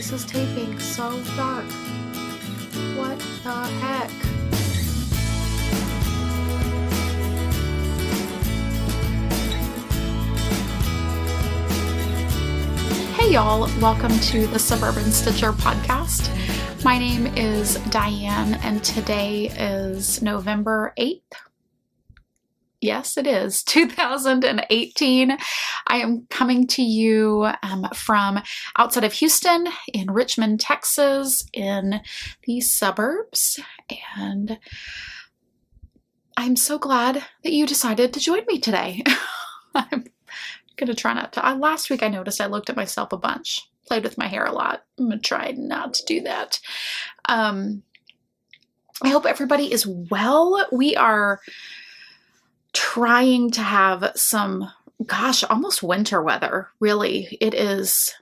This is taping so dark. What the heck? Hey y'all, welcome to the Suburban Stitcher podcast. My name is Diane and today is November 8th. Yes, it is 2018. I am coming to you from outside of Houston in Richmond, Texas, in the suburbs. And I'm so glad that you decided to join me today. I'm going to try not to. Last week I noticed I looked at myself a bunch, played with my hair a lot. I'm going to try not to do that. I hope everybody is well. We are trying to have some, almost winter weather, really. It is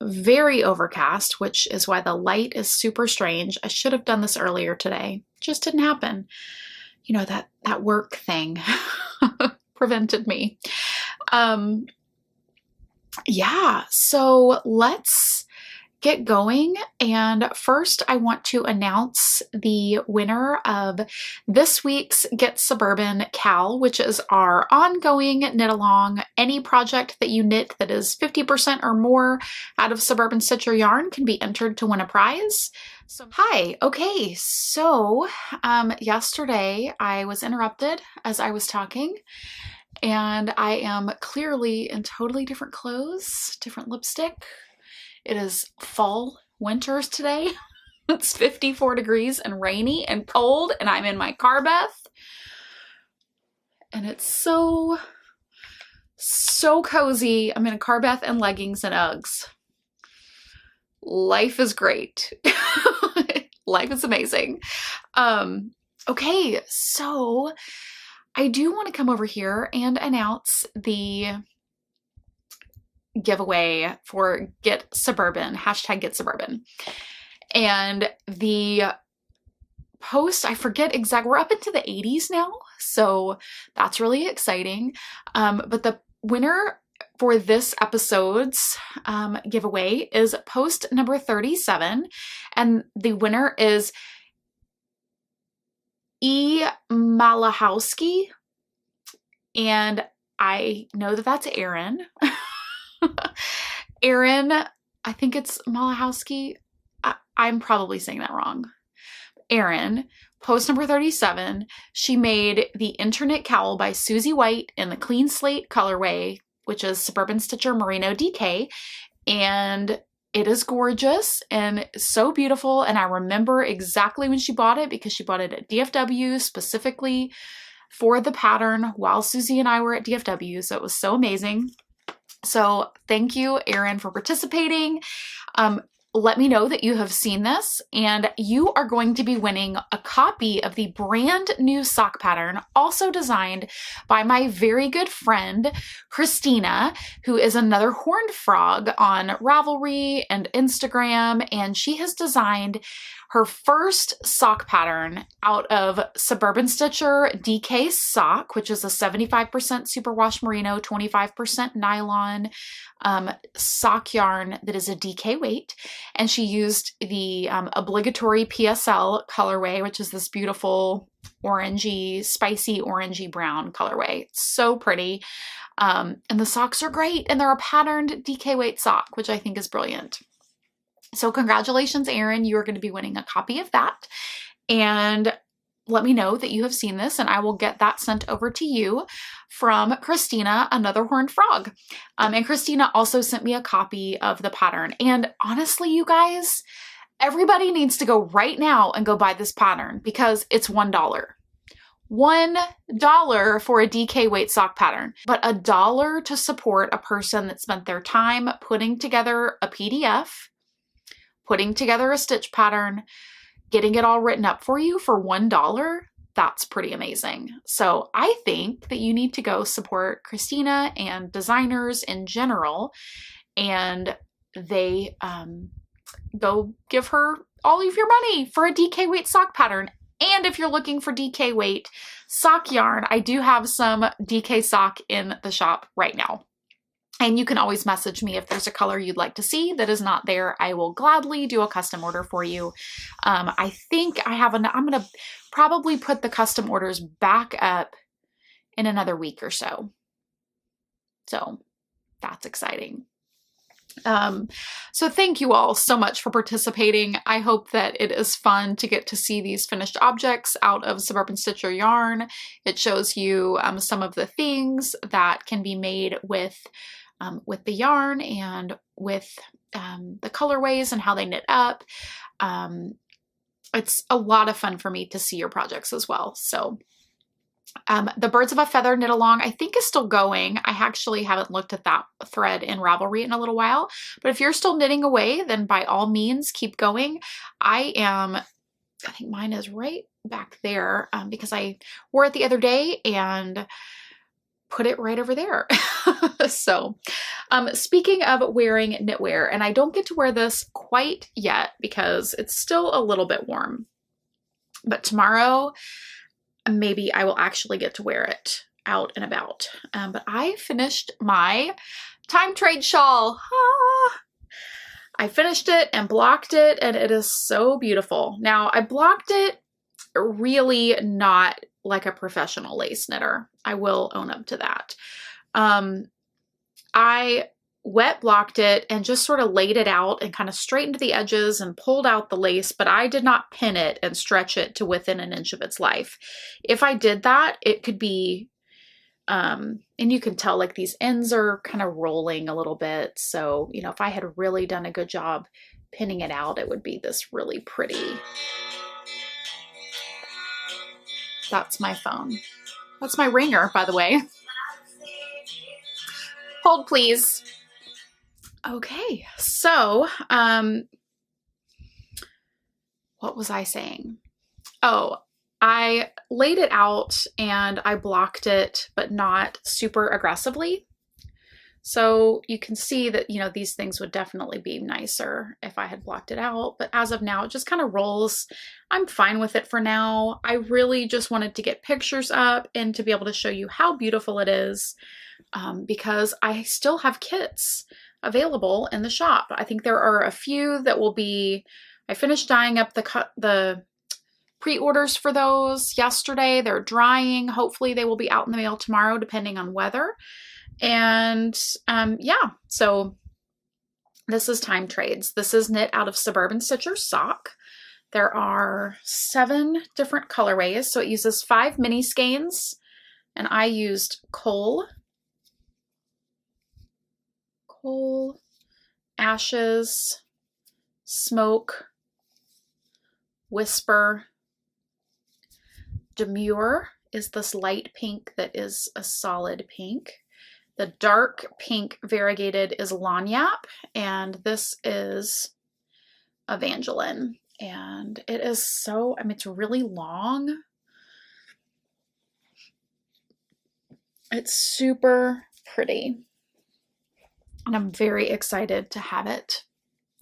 very overcast, which is why the light is super strange. I should have done this earlier today. Just didn't happen. You know, that work thing prevented me. Yeah, so let's get going. And first I want to announce the winner of this week's Get Suburban Cal, which is our ongoing knit along. Any project that you knit that is 50% or more out of Suburban Stitcher yarn can be entered to win a prize. Okay, so yesterday I was interrupted as I was talking. And I am clearly in totally different clothes, different lipstick. It is fall winters today. It's 54 degrees and rainy and cold, and I'm in my car bath. And it's so cozy. I'm in a car bath and leggings and Uggs. Life is great. Life is amazing. Okay, so I do want to come over here and announce the giveaway for Get Suburban, hashtag Get Suburban. And the post, I forget exactly, we're up into the 80s now, so that's really exciting. But the winner for this episode's giveaway is post number 37, and the winner is E. Malachowski, and I know that that's Erin. Erin, I think it's Malachowski. I'm probably saying that wrong. Erin, post number 37, she made the Internet Cowl by Susie White in the Clean Slate colorway, which is Suburban Stitcher Merino DK, and it is gorgeous and so beautiful, and I remember exactly when she bought it because she bought it at DFW specifically for the pattern while Susie and I were at DFW, so it was so amazing. So thank you, Erin, for participating. Let me know that you have seen this, and you are going to be winning a copy of the brand new sock pattern, also designed by my very good friend, Christina, who is another horned frog on Ravelry and Instagram, and she has designed her first sock pattern out of Suburban Stitcher DK sock, which is a 75% superwash merino, 25% nylon sock yarn that is a DK weight. And she used the obligatory PSL colorway, which is this beautiful orangey, spicy orangey brown colorway. So pretty. And the socks are great, and they're a patterned DK weight sock, which I think is brilliant. So congratulations, Erin, you are going to be winning a copy of that. And let me know that you have seen this, and I will get that sent over to you from Christina, another horned frog. And Christina also sent me a copy of the pattern. And honestly, you guys, everybody needs to go right now and go buy this pattern because it's $1. $1 for a DK weight sock pattern, but $1 to support a person that spent their time putting together a PDF, putting together a stitch pattern, getting it all written up for you for $1, that's pretty amazing. So I think that you need to go support Christina and designers in general, and they go give her all of your money for a DK weight sock pattern. And if you're looking for DK weight sock yarn, I do have some DK sock in the shop right now. And you can always message me if there's a color you'd like to see that is not there. I will gladly do a custom order for you. I think I have I'm going to probably put the custom orders back up in another week or so. So that's exciting. So thank you all so much for participating. I hope that it is fun to get to see these finished objects out of Suburban Stitcher yarn. It shows you some of the things that can be made with the yarn and with the colorways and how they knit up. It's a lot of fun for me to see your projects as well. So the Birds of a Feather knit along, I think, is still going. I actually haven't looked at that thread in Ravelry in a little while, but if you're still knitting away, then by all means keep going. I think mine is right back there because I wore it the other day and put it right over there. So speaking of wearing knitwear, and I don't get to wear this quite yet because it's still a little bit warm, but tomorrow maybe I will actually get to wear it out and about. But I finished my time trade shawl. I finished it and blocked it, and it is so beautiful. Now, I blocked it really not like a professional lace knitter. I will own up to that. I wet blocked it and just sort of laid it out and kind of straightened the edges and pulled out the lace, but I did not pin it and stretch it to within an inch of its life. If I did that, it could be, and you can tell like these ends are kind of rolling a little bit. So, you know, if I had really done a good job pinning it out, it would be this really pretty. That's my phone. That's my ringer, by the way. Hold, please. Okay, so what was I saying? Oh, I laid it out and I blocked it, but not super aggressively. So you can see that, you know, these things would definitely be nicer if I had blocked it out. But as of now, it just kind of rolls. I'm fine with it for now. I really just wanted to get pictures up and to be able to show you how beautiful it is because I still have kits available in the shop. I think there are a few that will be, I finished dyeing up the pre-orders for those yesterday. They're drying. Hopefully they will be out in the mail tomorrow, depending on weather. And yeah, so this is Time Trades. This is knit out of Suburban Stitcher sock. There are 7 different colorways. So it uses 5 mini skeins, and I used coal, ashes, smoke, whisper. Demure is this light pink that is a solid pink. The dark pink variegated is lanyap, and this is Evangeline. And it is so, I mean, it's really long. It's super pretty. And I'm very excited to have it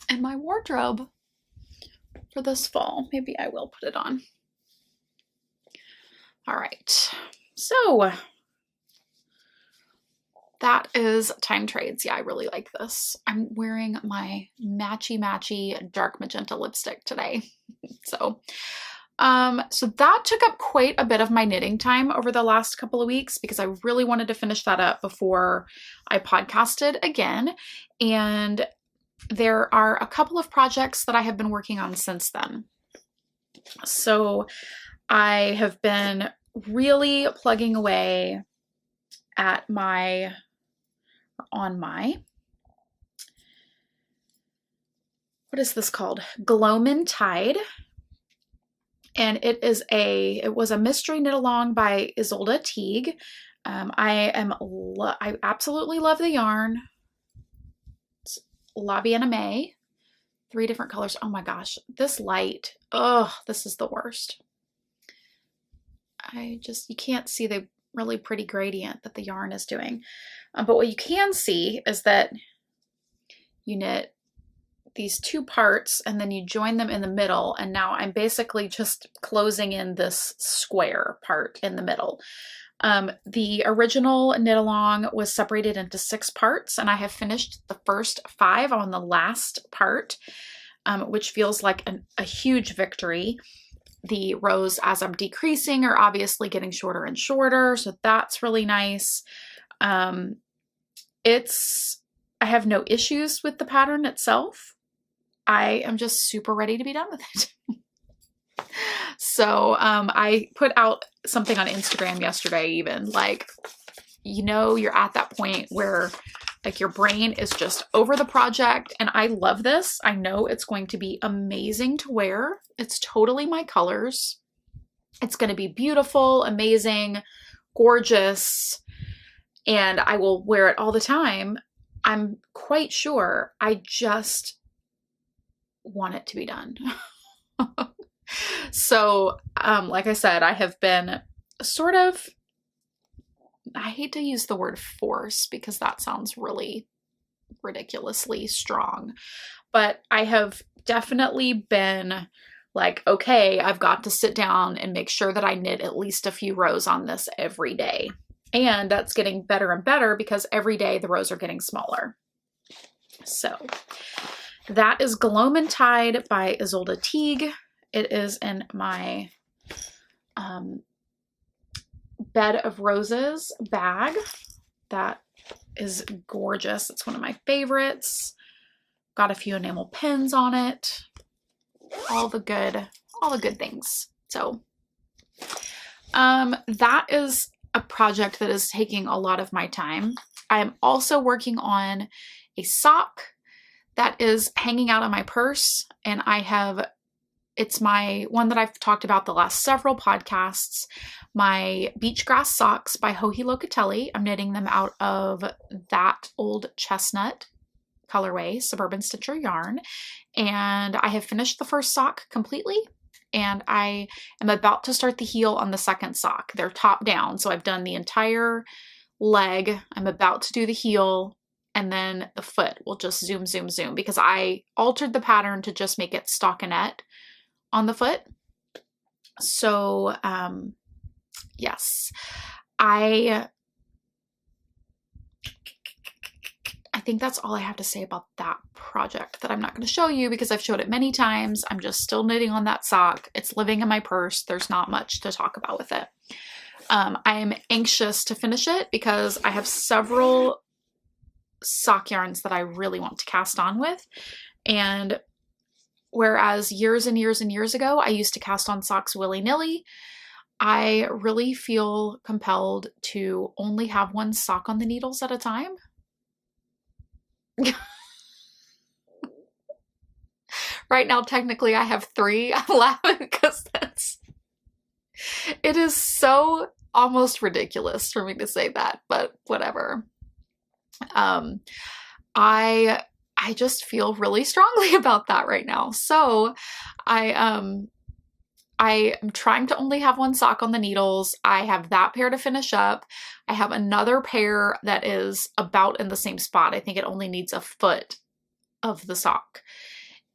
in my wardrobe for this fall. Maybe I will put it on. All right, so that is Time Trades. Yeah, I really like this. I'm wearing my matchy dark magenta lipstick today. So that took up quite a bit of my knitting time over the last couple of weeks because I really wanted to finish that up before I podcasted again. And there are a couple of projects that I have been working on since then. So I have been really plugging away at on my, what is this called? Gloamin' Tide. And it was a mystery knit along by Isolde Teague. I absolutely love the yarn. It's La Bien Aimée. 3 different colors. Oh my gosh, this light. Oh, this is the worst. You can't see the really pretty gradient that the yarn is doing. But what you can see is that you knit these 2 parts and then you join them in the middle, and now I'm basically just closing in this square part in the middle. The original knit along was separated into 6 parts, and I have finished the first 5 on the last part, which feels like a huge victory. The rows as I'm decreasing are obviously getting shorter and shorter, so that's really nice. I have no issues with the pattern itself. I am just super ready to be done with it. So I put out something on Instagram yesterday, even like, you know, you're at that point where like your brain is just over the project, and I love this. I know it's going to be amazing to wear. It's totally my colors. It's going to be beautiful, amazing, gorgeous, and I will wear it all the time. I'm quite sure. I just want it to be done. So, like I said, I have been sort of, I hate to use the word force because that sounds really ridiculously strong, but I have definitely been like, okay, I've got to sit down and make sure that I knit at least a few rows on this every day. And that's getting better and better because every day the rows are getting smaller. So that is Gloam & Tide by Isolde Teague. It is in my Bed of Roses bag. That is gorgeous. It's one of my favorites. Got a few enamel pins on it. All the good things. So that is a project that is taking a lot of my time. I am also working on a sock that is hanging out of my purse, and it's my one that I've talked about the last several podcasts, my Beach Grass Socks by Joji Locatelli. I'm knitting them out of that old chestnut colorway, Suburban Stitcher yarn. And I have finished the first sock completely, and I am about to start the heel on the second sock. They're top down, so I've done the entire leg. I'm about to do the heel, and then the foot will just zoom, zoom, zoom, because I altered the pattern to just make it stockinette on the foot. So, yes, I think that's all I have to say about that project that I'm not going to show you because I've showed it many times. I'm just still knitting on that sock. It's living in my purse. There's not much to talk about with it. I am anxious to finish it because I have several sock yarns that I really want to cast on with. And whereas years and years and years ago, I used to cast on socks willy-nilly, I really feel compelled to only have one sock on the needles at a time. Right now, technically, I have 3. I'm laughing because it is so almost ridiculous for me to say that, but whatever. I just feel really strongly about that right now. So I am trying to only have one sock on the needles. I have that pair to finish up. I have another pair that is about in the same spot. I think it only needs a foot of the sock,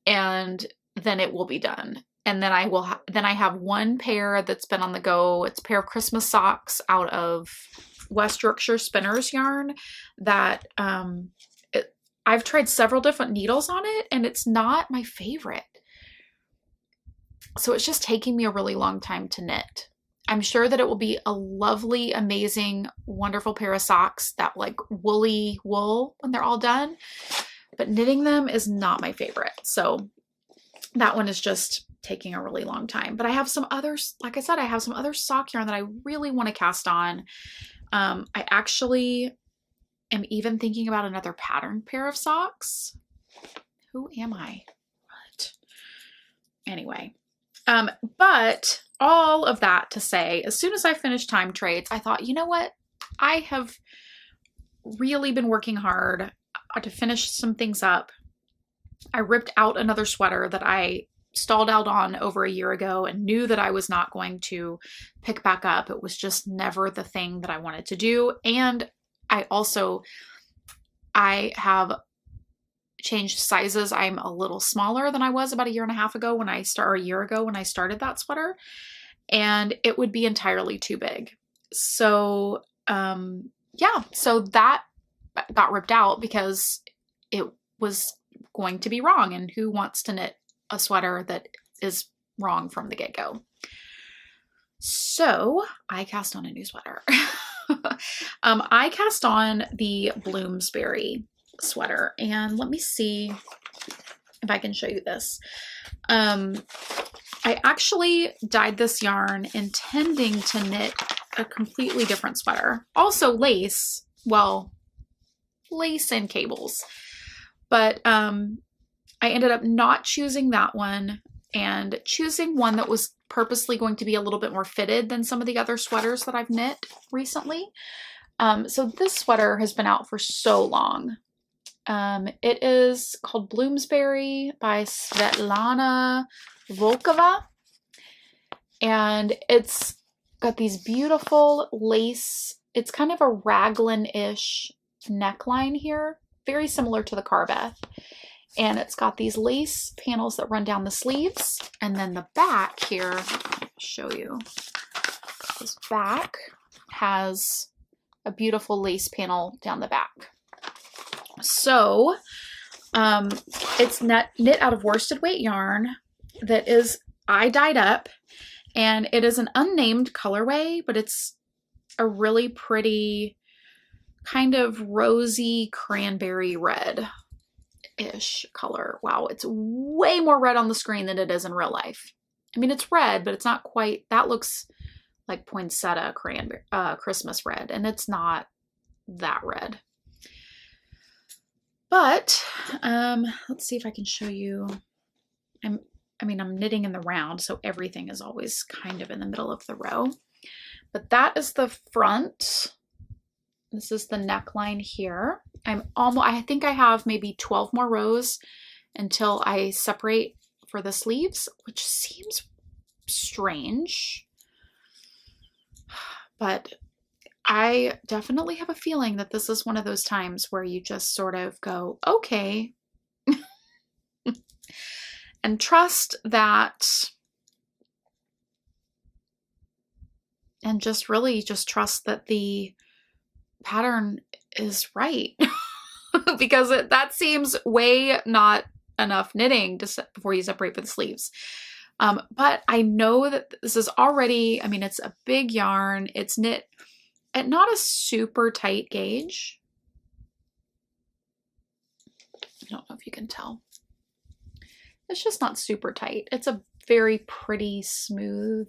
and then it will be done. And then I have one pair that's been on the go. It's a pair of Christmas socks out of West Yorkshire Spinners yarn that I've tried several different needles on it, and it's not my favorite. So it's just taking me a really long time to knit. I'm sure that it will be a lovely, amazing, wonderful pair of socks that like woolly wool when they're all done, but knitting them is not my favorite. So that one is just taking a really long time. But I have some others, like I said, I have some other sock yarn that I really want to cast on. I actually am even thinking about another patterned pair of socks. Who am I? What? Anyway, but all of that to say, as soon as I finished Time Trades, I thought, you know what? I have really been working hard to finish some things up. I ripped out another sweater that I stalled out on over a year ago and knew that I was not going to pick back up. It was just never the thing that I wanted to do. And I have changed sizes. I'm a little smaller than I was about a year ago when I started that sweater, and it would be entirely too big. so, yeah, so that got ripped out because it was going to be wrong, and who wants to knit a sweater that is wrong from the get-go? So I cast on a new sweater. I cast on the Bloomsbury sweater, and let me see if I can show you this. I actually dyed this yarn intending to knit a completely different sweater. Also lace, well, lace and cables. But I ended up not choosing that one and choosing one that was purposely going to be a little bit more fitted than some of the other sweaters that I've knit recently. So this sweater has been out for so long. It is called Bloomsbury by Svetlana Volkova, and it's got these beautiful lace. It's kind of a raglan-ish neckline here, very similar to the Carbeth. And it's got these lace panels that run down the sleeves. And then the back here, I'll show you. This back has a beautiful lace panel down the back. So it's knit out of worsted weight yarn that is I dyed up. And it is an unnamed colorway, but it's a really pretty kind of rosy cranberry red-ish color. Wow, it's way more red on the screen than it is in real life. I mean, it's red, but it's not quite, that looks like poinsettia cranberry, Christmas red, and it's not that red. But let's see if I can show you. I'm knitting in the round, so everything is always kind of in the middle of the row. But that is the front. This is the neckline here. I think I have maybe 12 more rows until I separate for the sleeves, which seems strange. But I definitely have a feeling that this is one of those times where you just sort of go, okay, and trust that, and just really just trust that the pattern is right. Because that seems way not enough knitting before you separate for the sleeves. But I know that this is already, I mean, it's a big yarn. It's knit at not a super tight gauge. I don't know if you can tell. It's just not super tight. It's a very pretty smooth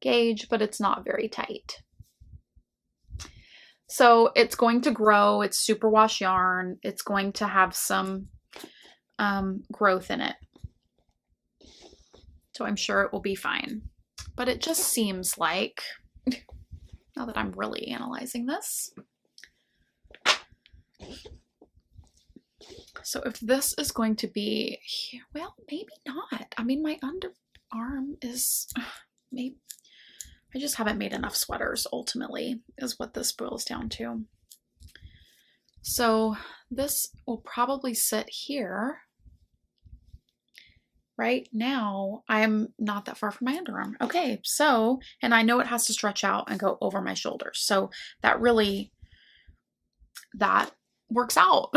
gauge, but it's not very tight. So it's going to grow. It's superwash yarn. It's going to have some growth in it. So I'm sure it will be fine. But it just seems like, now that I'm really analyzing this, so if this is going to be, well, maybe not. I mean, my underarm is, maybe, I just haven't made enough sweaters, ultimately, is what this boils down to. So this will probably sit here. Right now, I'm not that far from my underarm. Okay, so, and I know it has to stretch out and go over my shoulders. So that works out.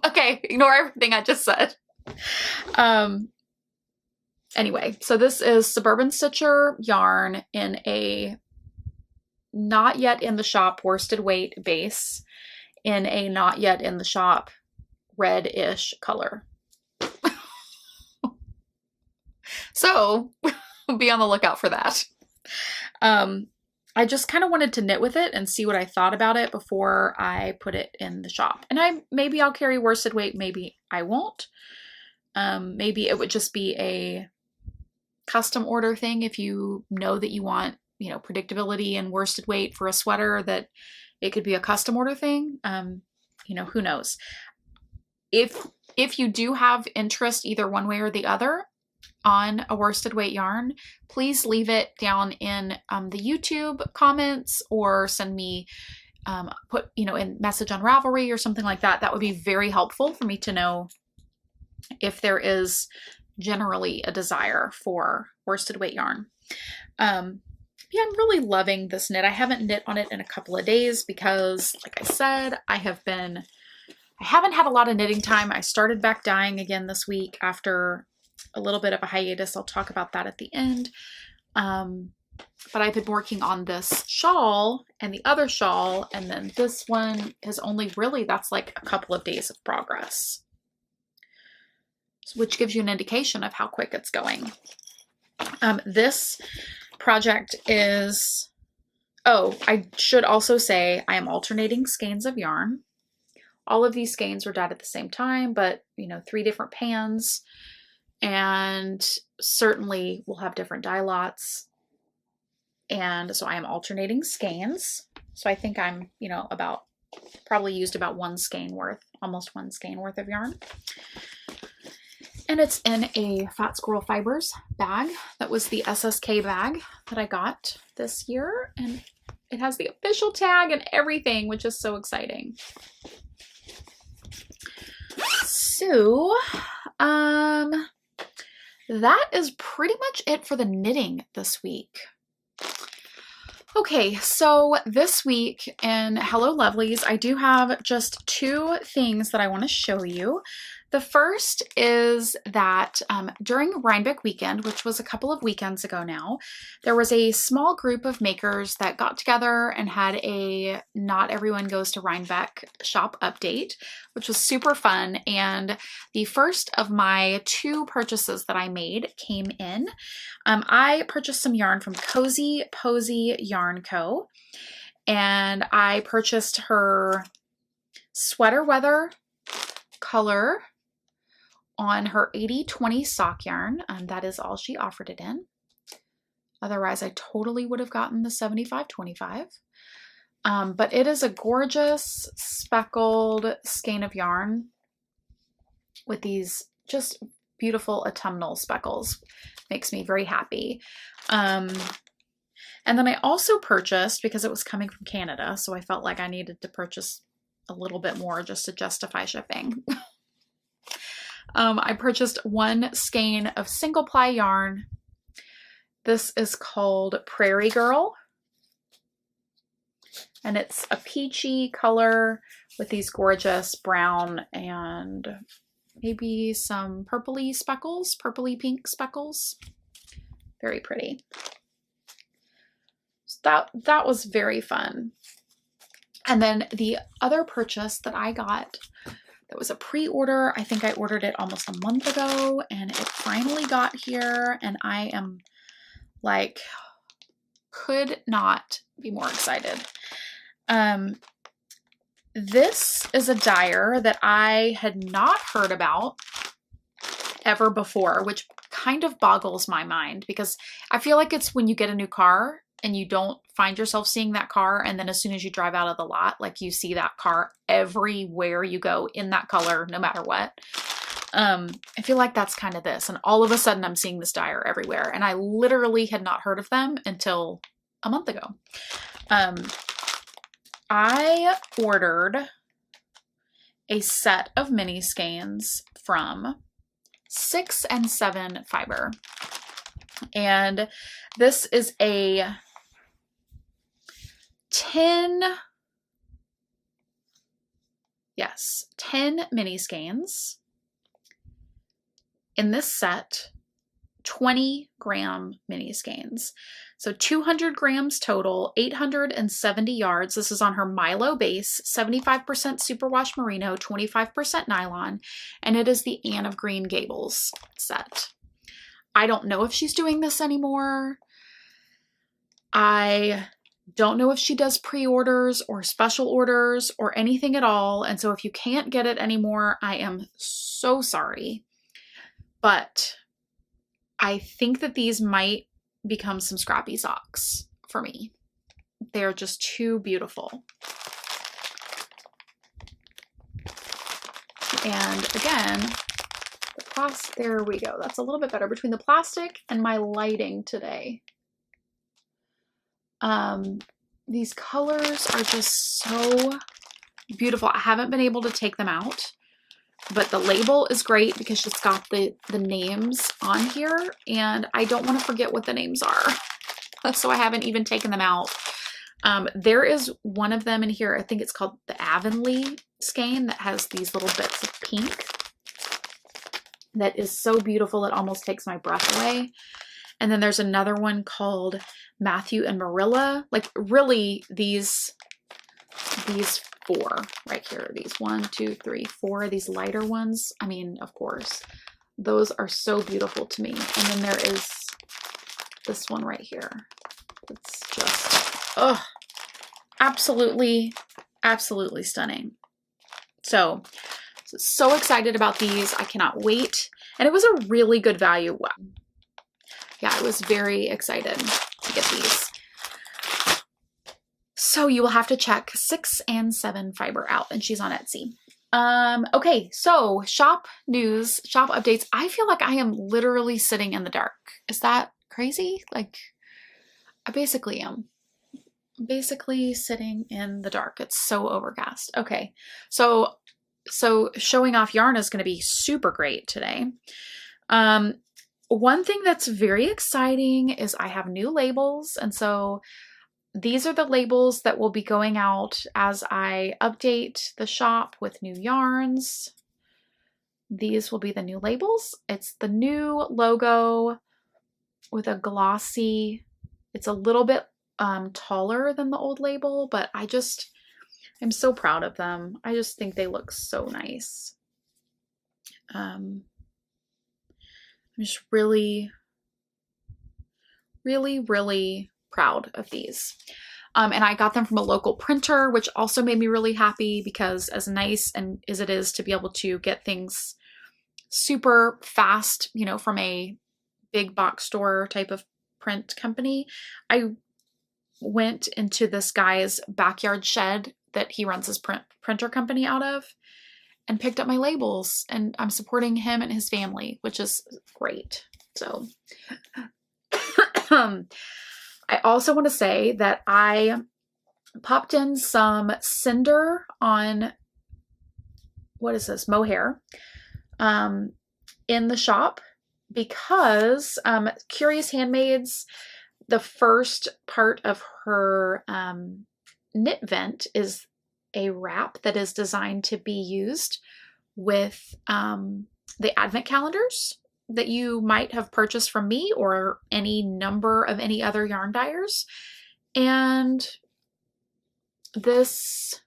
Okay, ignore everything I just said. Anyway, so this is Suburban Stitcher yarn in a not yet in the shop worsted weight base in a not yet in the shop red-ish color. So be on the lookout for that. I just kind of wanted to knit with it and see what I thought about it before I put it in the shop. And maybe I'll carry worsted weight, maybe I won't. Maybe it would just be a custom order thing if you know that you want, predictability and worsted weight for a sweater, that it could be a custom order thing. Who knows? If you do have interest either one way or the other on a worsted weight yarn, please leave it down in the YouTube comments, or send me in message on Ravelry or something like that. That would be very helpful for me to know if there is generally a desire for worsted weight yarn. Yeah, I'm really loving this knit. I haven't knit on it in a couple of days because, like I said, I haven't had a lot of knitting time. I started back dyeing again this week after a little bit of a hiatus. I'll talk about that at the end. But I've been working on this shawl and the other shawl, and then this one is only really, that's like a couple of days of progress, which gives you an indication of how quick it's going. This project is, oh, I should also say I am alternating skeins of yarn. All of these skeins were dyed at the same time, but 3 different pans, and certainly we'll have different dye lots. And so I am alternating skeins. So I think I'm, probably used about 1 skein worth, almost 1 skein worth of yarn. And it's in a Fat Squirrel Fibers bag. That was the SSK bag that I got this year. And it has the official tag and everything, which is so exciting. So, that is pretty much it for the knitting this week. Okay, so this week in Hello Lovelies, I do have just 2 things that I want to show you. The first is that during Rhinebeck weekend, which was a couple of weekends ago now, there was a small group of makers that got together and had a Not Everyone Goes to Rhinebeck shop update, which was super fun. And the first of my 2 purchases that I made came in. I purchased some yarn from Cozy Posy Yarn Co. And I purchased her Sweater Weather color on her 80/20 sock yarn. That is all she offered it in. Otherwise, I totally would have gotten the 75/25. But it is a gorgeous speckled skein of yarn with these just beautiful autumnal speckles. Makes me very happy. And then I also purchased, because it was coming from Canada, so I felt like I needed to purchase a little bit more just to justify shipping. I purchased 1 skein of single ply yarn. This is called Prairie Girl. And it's a peachy color with these gorgeous brown and maybe some purpley speckles, purpley pink speckles. Very pretty. So that was very fun. And then the other purchase that I got, that was a pre-order. I think I ordered it almost a month ago, and it finally got here, and I am like, could not be more excited. This is a dyer that I had not heard about ever before, which kind of boggles my mind, because I feel like it's when you get a new car and you don't find yourself seeing that car, and then as soon as you drive out of the lot, like you see that car everywhere you go in that color, no matter what. I feel like that's kind of this, and all of a sudden I'm seeing this dyer everywhere, and I literally had not heard of them until a month ago. I ordered a set of mini skeins from 6 and 7 Fiber, and this is a 10 mini skeins in this set, 20-gram mini skeins. So 200 grams total, 870 yards. This is on her Milo base, 75% superwash merino, 25% nylon, and it is the Anne of Green Gables set. I don't know if she's doing this anymore. I don't know if she does pre-orders or special orders or anything at all. And so if you can't get it anymore, I am so sorry. But I think that these might become some scrappy socks for me. They're just too beautiful. And again, there we go. That's a little bit better between the plastic and my lighting today. These colors are just so beautiful. I haven't been able to take them out, but the label is great because she's got the names on here, and I don't want to forget what the names are. so I haven't even taken them out. There is one of them in here. I think it's called the Avonlea skein that has these little bits of pink. That is so beautiful. It almost takes my breath away. And then there's another one called Matthew and Marilla. Like really these four right here. These 1, 2, 3, 4, these lighter ones. I mean, of course, those are so beautiful to me. And then there is this one right here. It's just, oh, absolutely, absolutely stunning. So excited about these. I cannot wait. And it was a really good value. Yeah, I was very excited to get these. So you will have to check 6 and 7 fiber out, and she's on Etsy. Okay, so shop news, shop updates. I feel like I am literally sitting in the dark. Is that crazy? Like, I basically am. Basically sitting in the dark. It's so overcast. Okay, so showing off yarn is going to be super great today. One thing that's very exciting is I have new labels, and so these are the labels that will be going out as I update the shop with new yarns. These will be the new labels. It's the new logo with a glossy, it's a little bit taller than the old label, but I'm so proud of them. I just think they look so nice. I'm just really, really, really proud of these. And I got them from a local printer, which also made me really happy because as nice and as it is to be able to get things super fast, you know, from a big box store type of print company, I went into this guy's backyard shed that he runs his printer company out of and picked up my labels, and I'm supporting him and his family, which is great. So I also want to say that I popped in some cinder on, what is this, mohair, in the shop because Curious Handmaids, the first part of her knit vent is a wrap that is designed to be used with the advent calendars that you might have purchased from me or any number of any other yarn dyers. And this,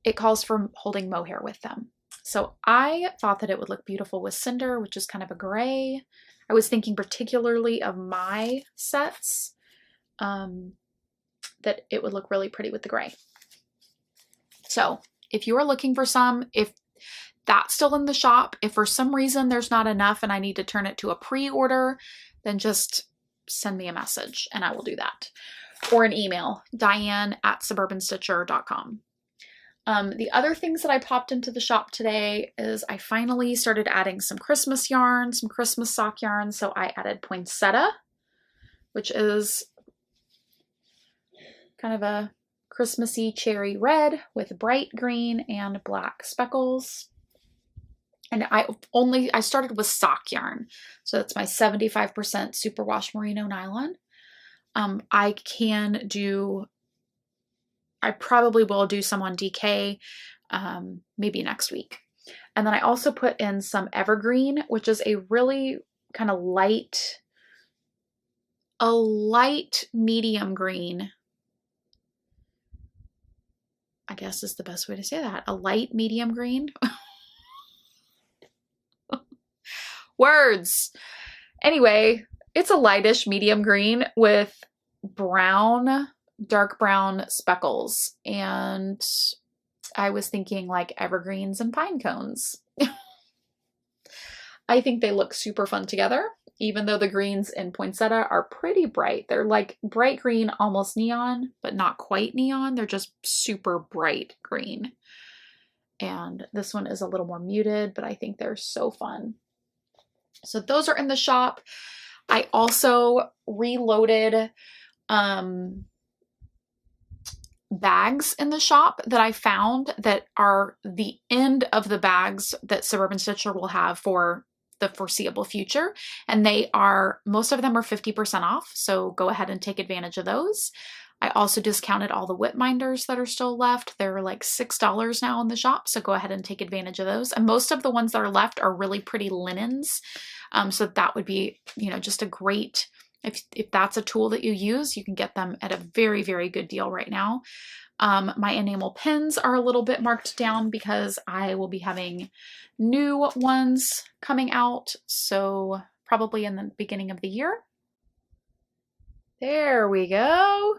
it calls for holding mohair with them. So I thought that it would look beautiful with cinder, which is kind of a gray. I was thinking particularly of my sets, that it would look really pretty with the gray. So if you are looking for some, if that's still in the shop, if for some reason there's not enough and I need to turn it to a pre-order, then just send me a message and I will do that. Or an email, diane@suburbanstitcher.com. The other things that I popped into the shop today is I finally started adding some Christmas yarn, some Christmas sock yarn. So I added poinsettia, which is kind of a Christmassy cherry red with bright green and black speckles. And I started with sock yarn. So that's my 75% superwash merino nylon. I probably will do some on DK, maybe next week. And then I also put in some evergreen, which is a really kind of light medium green, I guess is the best way to say that. A light medium green. Words. Anyway, it's a lightish medium green with dark brown speckles. And I was thinking like evergreens and pine cones. I think they look super fun together, even though the greens in poinsettia are pretty bright. They're like bright green, almost neon, but not quite neon. They're just super bright green. And this one is a little more muted, but I think they're so fun. So those are in the shop. I also reloaded bags in the shop that I found that are the end of the bags that Suburban Stitcher will have for the foreseeable future. And most of them are 50% off. So go ahead and take advantage of those. I also discounted all the whip minders that are still left. They're like $6 now in the shop. So go ahead and take advantage of those. And most of the ones that are left are really pretty linens. So that would be, just a great, if that's a tool that you use, you can get them at a very, very good deal right now. My enamel pins are a little bit marked down because I will be having new ones coming out. So probably in the beginning of the year. There we go.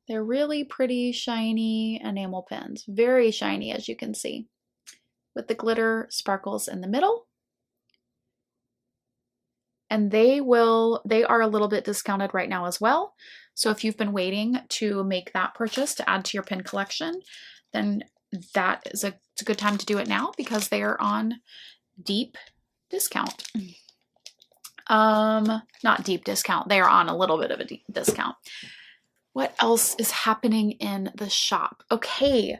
They're really pretty shiny enamel pins. Very shiny, as you can see, with the glitter sparkles in the middle. And they are a little bit discounted right now as well. So if you've been waiting to make that purchase to add to your pin collection, then it's a good time to do it now because they are on deep discount. Not deep discount. They are on a little bit of a deep discount. What else is happening in the shop? Okay.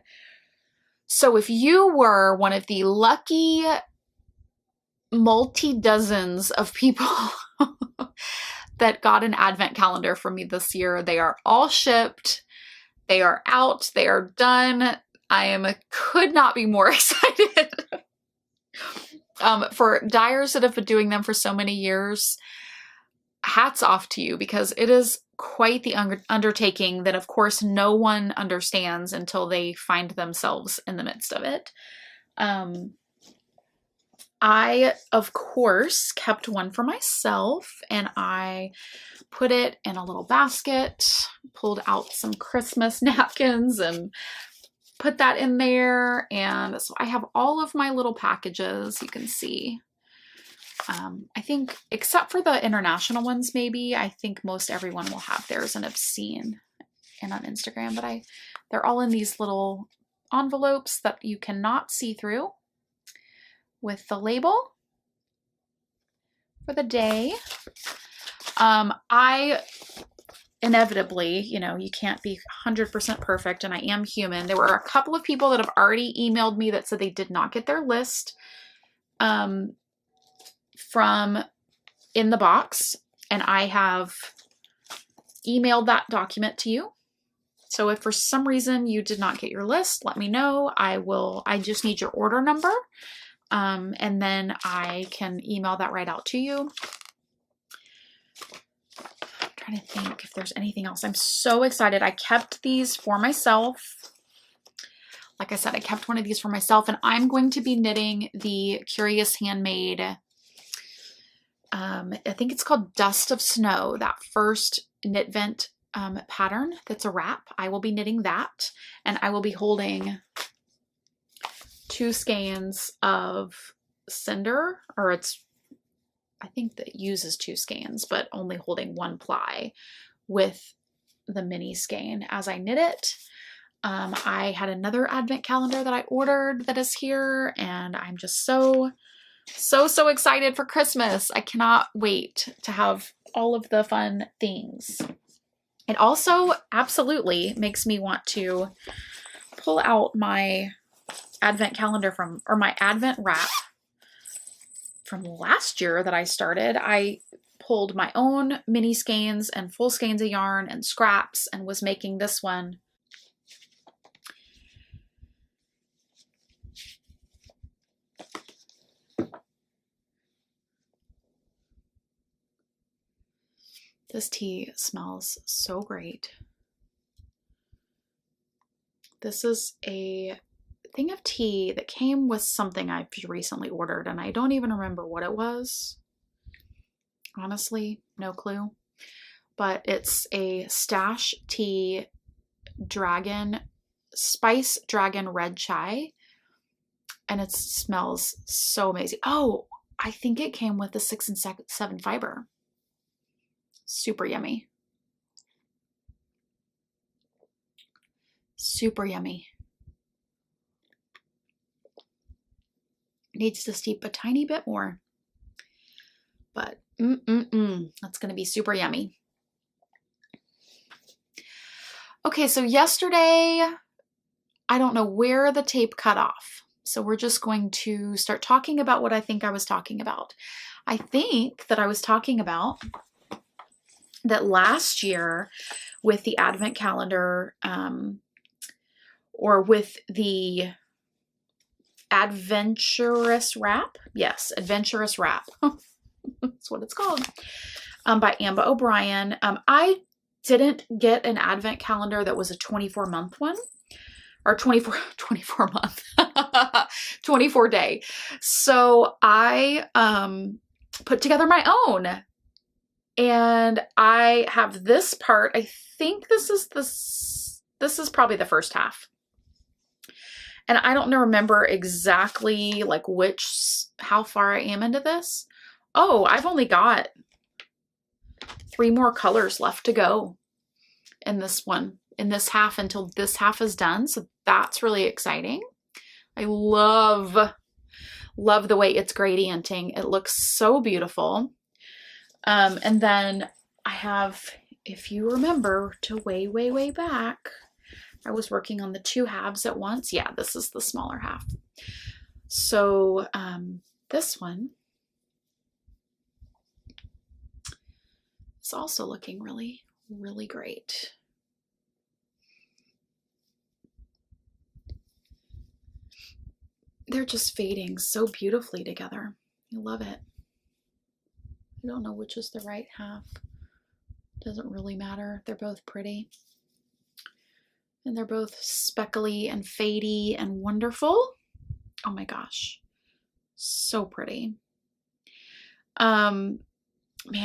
So if you were one of the lucky multi-dozens of people that got an advent calendar from me this year, they are all shipped. They are out. They are done. Could not be more excited. For dyers that have been doing them for so many years, hats off to you, because it is quite the undertaking that, of course, no one understands until they find themselves in the midst of it. I, of course, kept one for myself, and I put it in a little basket, pulled out some Christmas napkins and put that in there. And so I have all of my little packages, you can see. I think, except for the international ones, maybe, I think most everyone will have theirs and have seen and on Instagram, but they're all in these little envelopes that you cannot see through with the label for the day. I inevitably, you can't be 100% perfect, and I am human. There were a couple of people that have already emailed me that said they did not get their list from in the box, and I have emailed that document to you. So if for some reason you did not get your list, let me know. I just need your order number, and then I can email that right out to you. I'm trying to think if there's anything else. I'm so excited. I kept these for myself. Like I said, I kept one of these for myself, and I'm going to be knitting the Curious Handmade, I think it's called Dust of Snow, that first knit vent pattern that's a wrap. I will be knitting that, and I will be holding 2 skeins of cinder, or I think that uses 2 skeins, but only holding 1 ply with the mini skein as I knit it. I had another advent calendar that I ordered that is here, and I'm just so excited for Christmas. I cannot wait to have all of the fun things. It also absolutely makes me want to pull out my advent calendar my advent wrap from last year that I started. I pulled my own mini skeins and full skeins of yarn and scraps and was making this one. This tea smells so great. This is a thing of tea that came with something I've recently ordered, and I don't even remember what it was. Honestly, no clue. But it's a Stash Tea Spice Dragon Red Chai, and it smells so amazing. Oh, I think it came with the 6 and 7 fiber. Super yummy. Super yummy. Needs to steep a tiny bit more, but that's going to be super yummy. Okay, so yesterday, I don't know where the tape cut off. So we're just going to start talking about what I think I was talking about. I think that I was talking about that last year with the Advent calendar, or with the Adventurous Wrap. Yes, Adventurous Wrap. That's what it's called. By Amba O'Brien. I didn't get an Advent calendar that was a 24-month one. Or 24 month, 24 day. So I put together my own. And I have this part. I think this is probably the first half. And I don't remember exactly like how far I am into this. Oh, I've only got 3 more colors left to go in this one, in this half, until this half is done. So that's really exciting. I love the way it's gradienting. It looks so beautiful. And then I have, if you remember to way back, I was working on the 2 halves at once. Yeah, this is the smaller half. So this one is also looking really, really great. They're just fading so beautifully together. I love it. I don't know which is the right half. Doesn't really matter. They're both pretty. And they're both speckly and fadey and wonderful. Oh my gosh. So pretty. Man,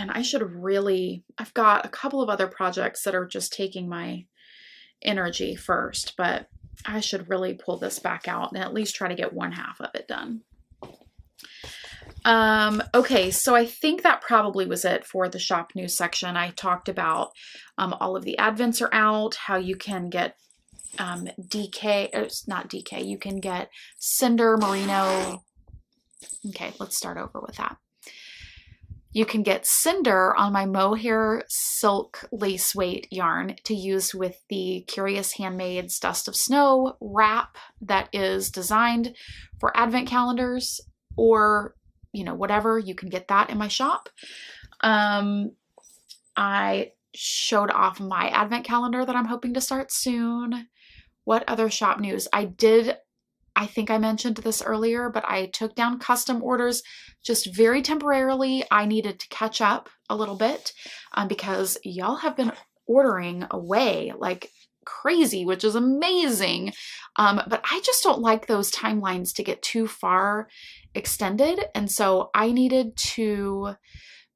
I've got a couple of other projects that are just taking my energy first, but I should really pull this back out and at least try to get 1/2 of it done. Okay, so I think that probably was it for the shop news section. I talked about all of the advents are out, how you can get you can get cinder, merino. Okay, let's start over with that. You can get cinder on my mohair silk lace weight yarn to use with the Curious Handmaid's Dust of Snow wrap that is designed for advent calendars, or whatever. You can get that in my shop. I showed off my advent calendar that I'm hoping to start soon. What other shop news? I think I mentioned this earlier, but I took down custom orders just very temporarily. I needed to catch up a little bit because y'all have been ordering away like crazy, which is amazing. But I just don't like those timelines to get too far extended. And so I needed to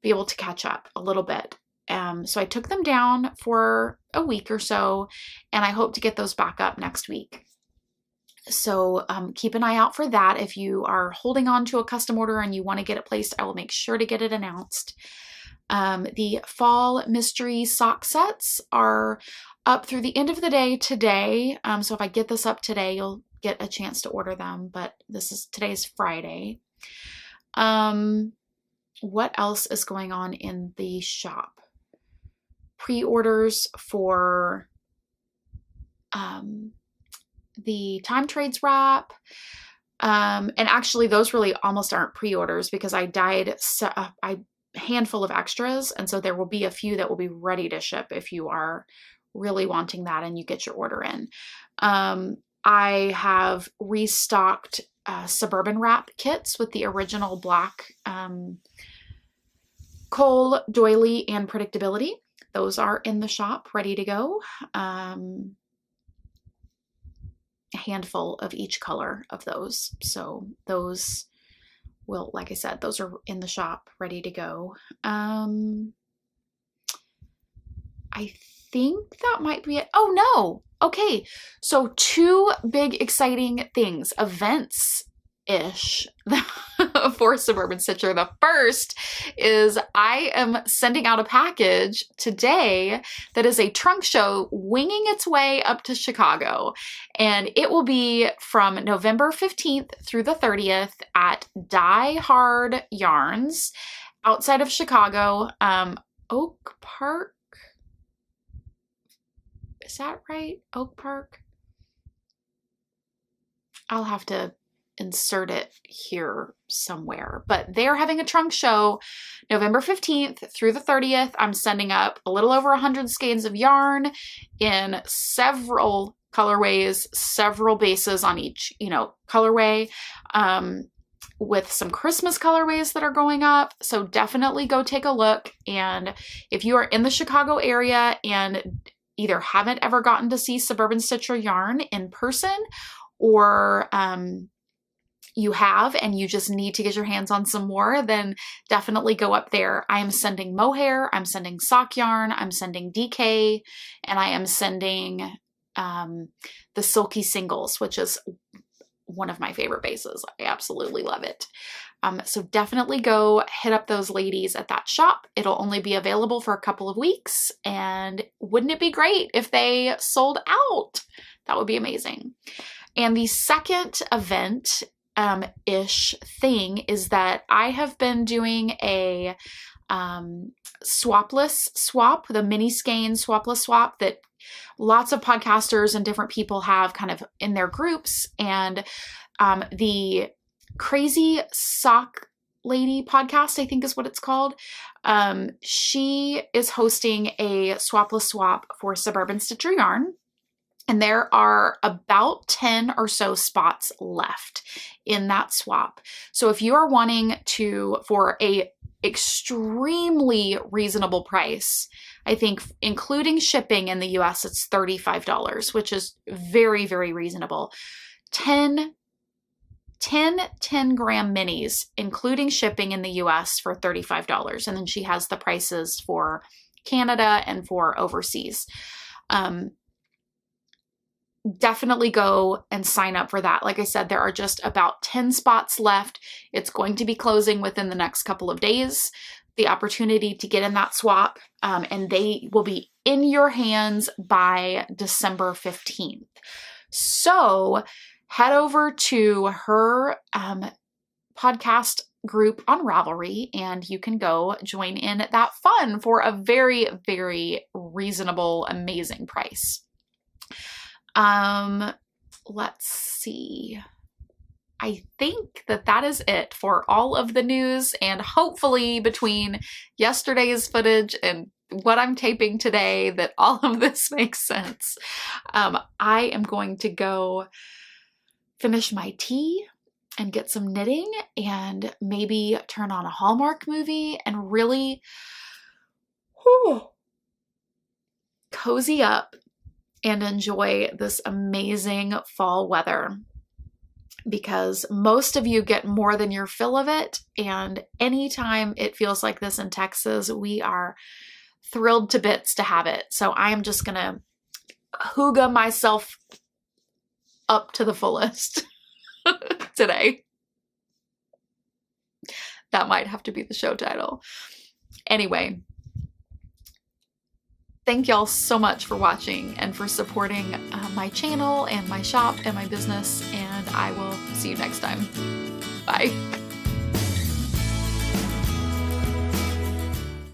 be able to catch up a little bit. So I took them down for a week or so, and I hope to get those back up next week. So keep an eye out for that. If you are holding on to a custom order and you want to get it placed, I will make sure to get it announced. The fall mystery sock sets are up through the end of the day today. So if I get this up today, you'll get a chance to order them, but today's Friday. What else is going on in the shop? Pre-orders for the Time Trades wrap. And actually those really almost aren't pre-orders because I dyed a handful of extras. And so there will be a few that will be ready to ship if you are really wanting that and you get your order in. I have restocked Suburban wrap kits with the original black coal, doily, and predictability. Those are in the shop ready to go. A handful of each color of those. So those will, like I said, those are in the shop ready to go. I think that might be it. Oh no. Okay. So 2 big exciting things, events-ish for Suburban Stitcher. The first is I am sending out a package today that is a trunk show winging its way up to Chicago. And it will be from November 15th through the 30th at Die Hard Yarns outside of Chicago. Oak Park. Is that right? Oak Park? I'll have to insert it here somewhere, but they're having a trunk show November 15th through the 30th. I'm sending up a little over 100 skeins of yarn in several colorways, several bases on each, colorway, with some Christmas colorways that are going up. So definitely go take a look. And if you are in the Chicago area and either haven't ever gotten to see Suburban Stitcher yarn in person, or you have and you just need to get your hands on some more, then definitely go up there. I am sending mohair, I'm sending sock yarn, I'm sending DK, and I am sending the Silky Singles, which is one of my favorite bases. I absolutely love it. So definitely go hit up those ladies at that shop. It'll only be available for a couple of weeks, and wouldn't it be great if they sold out? That would be amazing. And the second event ish thing is that I have been doing a swapless swap, the mini skein swapless swap that lots of podcasters and different people have kind of in their groups. And the Crazy Sock Lady podcast, I think is what it's called. She is hosting a swapless swap for Suburban Stitcher yarn. And there are about 10 or so spots left in that swap. So if you are wanting to, for a extremely reasonable price, I think including shipping in the US, it's $35, which is very, very reasonable. 10 10-gram minis, including shipping in the US, for $35. And then she has the prices for Canada and for overseas. Definitely go and sign up for that. Like I said, there are just about 10 spots left. It's going to be closing within the next couple of days. The opportunity to get in that swap, and they will be in your hands by December 15th. So head over to her podcast group on Ravelry, and you can go join in that fun for a very, very reasonable, amazing price. Let's see. I think that is it for all of the news, and hopefully between yesterday's footage and what I'm taping today, that all of this makes sense. I am going to go finish my tea and get some knitting and maybe turn on a Hallmark movie and really cozy up and enjoy this amazing fall weather, because most of you get more than your fill of it. And anytime it feels like this in Texas, we are thrilled to bits to have it. So I am just going to hygge myself up to the fullest today. That might have to be the show title. Anyway, thank y'all so much for watching and for supporting my channel and my shop and my business, and I will see you next time. Bye.